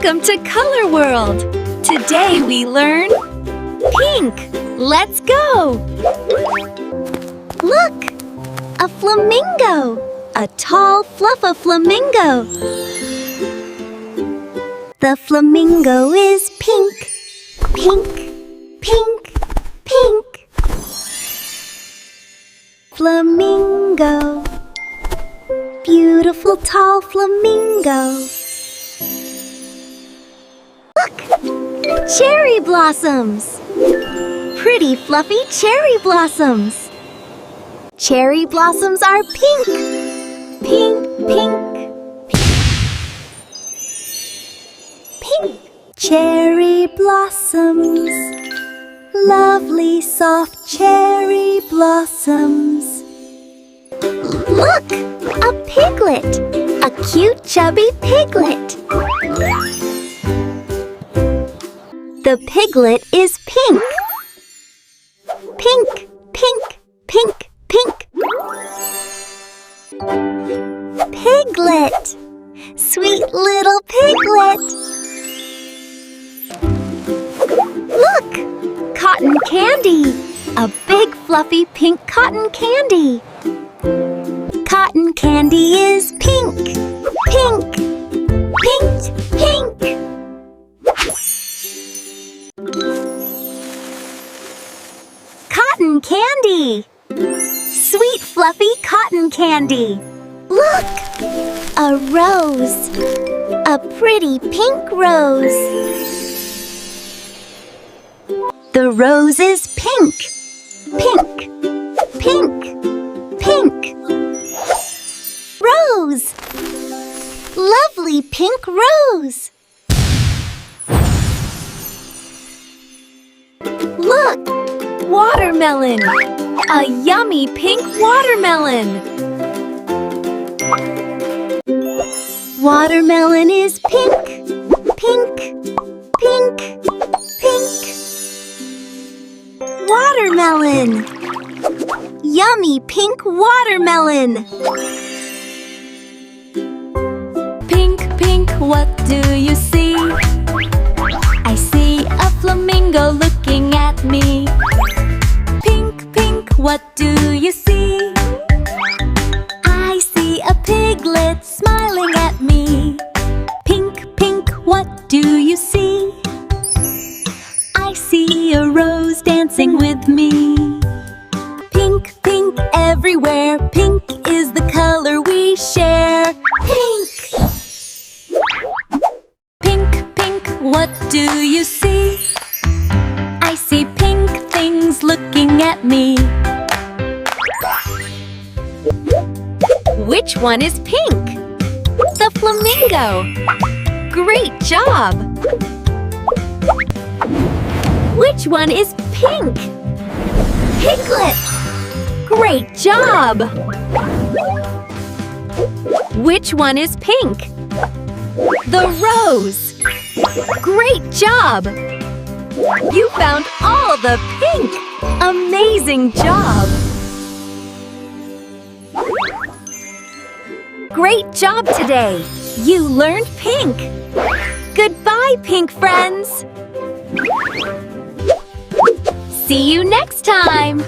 Welcome to Color World! Today we learn pink. Let's go! Look! A flamingo! A tall fluffa flamingo! The flamingo is pink. Pink, pink, pink. Flamingo. Beautiful tall flamingo. Look! Cherry blossoms! Pretty fluffy cherry blossoms! Cherry blossoms are pink! Pink, pink, pink! Pink! Cherry blossoms! Lovely soft cherry blossoms! Look! A piglet! A cute chubby piglet! The piglet is pink. Pink, pink, pink, pink. Piglet! Sweet little piglet! Look! Cotton candy! A big fluffy pink cotton candy! Cotton candy is pink! Pink! Pink! Pink! Cotton candy! Sweet fluffy cotton candy! Look! A rose! A pretty pink rose! The rose is pink! Pink! Pink! Pink! Rose! Lovely pink rose! Look! Watermelon! A yummy pink watermelon! Watermelon is pink! Pink! Pink! Pink! Watermelon! Yummy pink watermelon! Pink, pink, what do you see? I see a flamingo looking at me. Pink, pink, what do you see? I see a piglet smiling at me. Pink, pink, what do you see? I see a rose dancing with me. Pink, pink, everywhere. Pink is the color we share. Pink! Pink, pink, what do you see? I see pink things looking at me. Which one is pink? The flamingo! Great job! Which one is pink? Piglet! Great job! Which one is pink? The rose! Great job! You found all the pink! Amazing job! Great job today! You learned pink! Goodbye, pink friends! See you next time!